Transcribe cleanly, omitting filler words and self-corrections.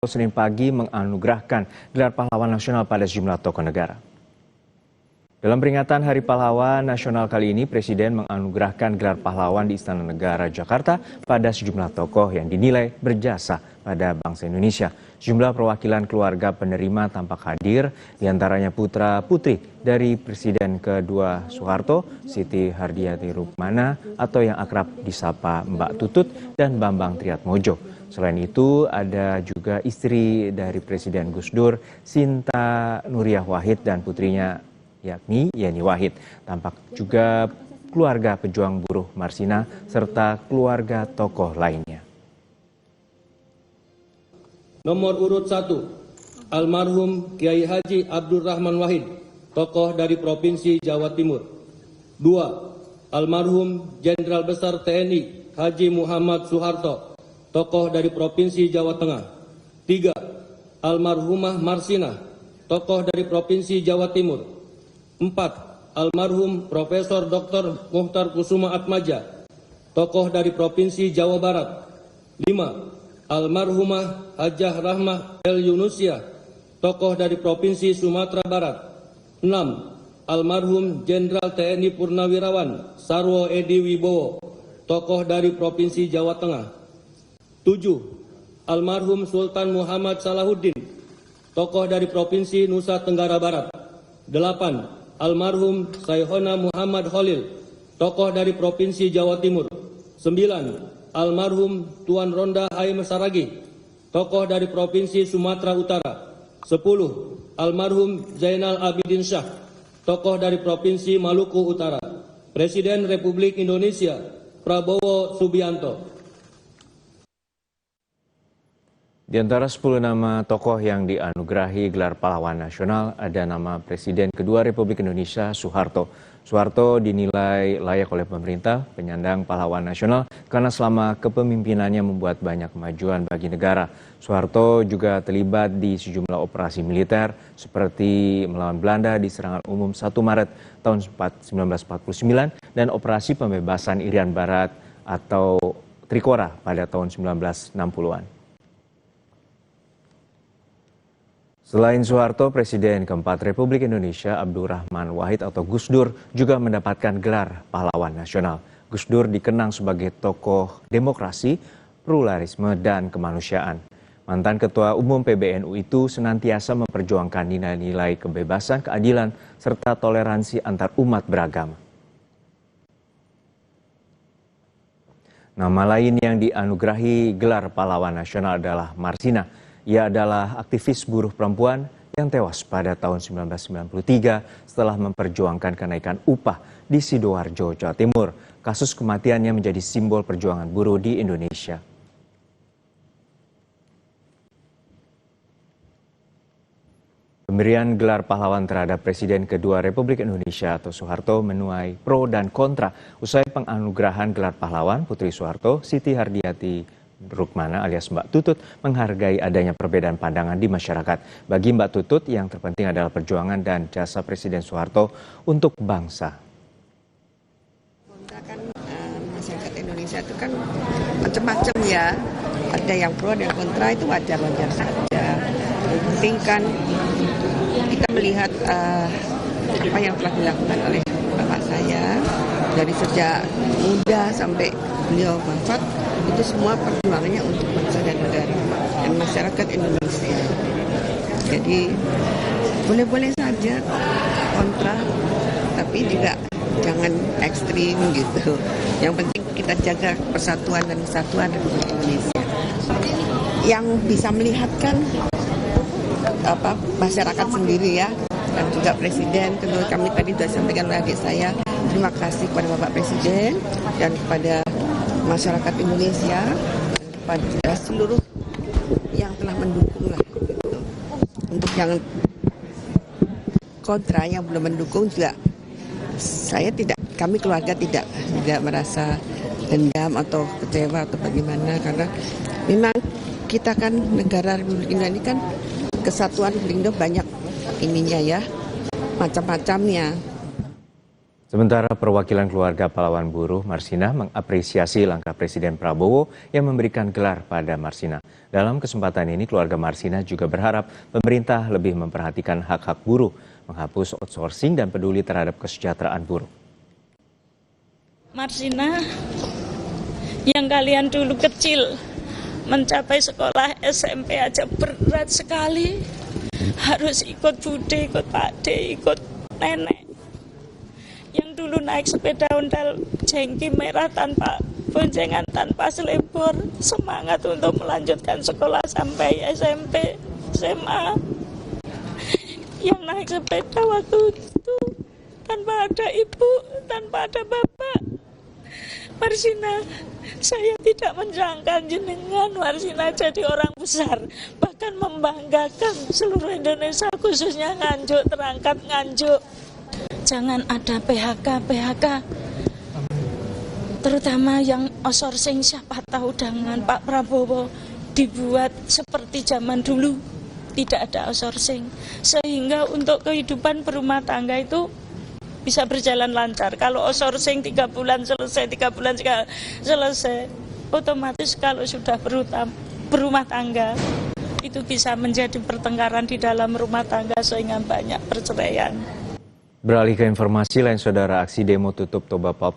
Senin pagi menganugerahkan gelar pahlawan nasional pada sejumlah tokoh negara. Dalam peringatan Hari Pahlawan Nasional kali ini, Presiden menganugerahkan gelar pahlawan di Istana Negara Jakarta pada sejumlah tokoh yang dinilai berjasa pada bangsa Indonesia. Sejumlah perwakilan keluarga penerima tampak hadir, diantaranya putra-putri dari Presiden kedua Soeharto, Siti Hardiati Rukmana atau yang akrab disapa Mbak Tutut dan Bambang Triatmojo. Selain itu, ada juga istri dari Presiden Gus Dur, Sinta Nuriyah Wahid dan putrinya yakni Yeni Wahid. Tampak juga keluarga pejuang buruh Marsina serta keluarga tokoh lainnya. Nomor urut 1, almarhum Kiai Haji Abdurrahman Wahid, tokoh dari Provinsi Jawa Timur. 2, almarhum Jenderal Besar TNI Haji Muhammad Soeharto, tokoh dari Provinsi Jawa Tengah. 3, almarhumah Marsina, tokoh dari Provinsi Jawa Timur. 4, almarhum Profesor Dr. Muhtar Kusuma Atmaja, tokoh dari Provinsi Jawa Barat. 5, almarhumah Hajah Rahmah El Yunusia, tokoh dari Provinsi Sumatera Barat. 6, almarhum Jenderal TNI Purnawirawan Sarwo Edi Wibowo, tokoh dari Provinsi Jawa Tengah. 7, almarhum Sultan Muhammad Salahuddin, tokoh dari Provinsi Nusa Tenggara Barat. 8, almarhum Sayhona Muhammad Khalil, tokoh dari Provinsi Jawa Timur. 9, almarhum Tuan Ronda Haim Saragi, tokoh dari Provinsi Sumatera Utara. 10, almarhum Zainal Abidin Shah, tokoh dari Provinsi Maluku Utara. Presiden Republik Indonesia Prabowo Subianto. Di antara 10 nama tokoh yang dianugerahi gelar pahlawan nasional ada nama Presiden kedua Republik Indonesia Soeharto. Soeharto dinilai layak oleh pemerintah penyandang pahlawan nasional karena selama kepemimpinannya membuat banyak kemajuan bagi negara. Soeharto juga terlibat di sejumlah operasi militer seperti melawan Belanda di serangan umum 1 Maret tahun 1949 dan operasi pembebasan Irian Barat atau Trikora pada tahun 1960-an. Selain Soeharto, Presiden keempat Republik Indonesia Abdurrahman Wahid atau Gus Dur juga mendapatkan gelar pahlawan nasional. Gus Dur dikenang sebagai tokoh demokrasi, pluralisme, dan kemanusiaan. Mantan Ketua Umum PBNU itu senantiasa memperjuangkan nilai-nilai kebebasan, keadilan, serta toleransi antar umat beragama. Nama lain yang dianugerahi gelar pahlawan nasional adalah Marsina. Ia adalah aktivis buruh perempuan yang tewas pada tahun 1993 setelah memperjuangkan kenaikan upah di Sidoarjo, Jawa Timur. Kasus kematiannya menjadi simbol perjuangan buruh di Indonesia. Pemberian gelar pahlawan terhadap Presiden kedua Republik Indonesia atau Soeharto menuai pro dan kontra. Usai penganugerahan gelar pahlawan, Putri Soeharto, Siti Hardiati Rukmana alias Mbak Tutut menghargai adanya perbedaan pandangan di masyarakat. Bagi Mbak Tutut, yang terpenting adalah perjuangan dan jasa Presiden Soeharto untuk bangsa. Masyarakat Indonesia itu kan macam-macam ya. Ada yang pro dan kontra, itu wajar-wajar saja. Yang penting kan kita melihat apa yang telah dilakukan oleh bapak saya dari sejak muda sampai beliau wafat, itu semua perjuangannya untuk bangsa dan negara dan masyarakat Indonesia. Jadi boleh-boleh saja kontra, tapi juga jangan ekstrim gitu. Yang penting kita jaga persatuan dan kesatuan Republik Indonesia. Yang bisa melihatkan masyarakat sendiri ya, dan juga Presiden. Kedua kami tadi sudah sampaikan oleh adik saya. Terima kasih kepada Bapak Presiden dan kepada masyarakat Indonesia dan kepada seluruh yang telah mendukung lah. Gitu. Untuk yang kontra, yang belum mendukung juga, kami keluarga tidak merasa dendam atau kecewa atau bagaimana, karena memang kita kan negara Republik Indonesia ini kan kesatuan Republik Indonesia banyak ininya ya, macam-macamnya. Sementara perwakilan keluarga pahlawan buruh Marsina mengapresiasi langkah Presiden Prabowo yang memberikan gelar pada Marsina. Dalam kesempatan ini, keluarga Marsina juga berharap pemerintah lebih memperhatikan hak-hak buruh, menghapus outsourcing dan peduli terhadap kesejahteraan buruh. Marsina, yang kalian dulu kecil, mencapai sekolah SMP aja berat sekali. Harus ikut bude, ikut pakde, ikut nenek. Yang dulu naik sepeda ondel jengki merah tanpa boncengan, tanpa selebor, semangat untuk melanjutkan sekolah sampai SMP, SMA. Yang naik sepeda waktu itu tanpa ada ibu, tanpa ada bapak. Marsina, saya tidak menjangka jenengan Marsina jadi orang besar, bahkan membanggakan seluruh Indonesia, khususnya Nganjuk, terangkat Nganjuk. Jangan ada PHK, terutama yang outsourcing. Siapa tahu dengan Pak Prabowo dibuat seperti zaman dulu, tidak ada outsourcing, sehingga untuk kehidupan berumah tangga itu bisa berjalan lancar. Kalau outsourcing 3 bulan selesai, 3 bulan selesai, otomatis kalau sudah berumah tangga, itu bisa menjadi pertengkaran di dalam rumah tangga sehingga banyak perceraian. Beralih ke informasi lain, saudara, aksi demo tutup Toba Pub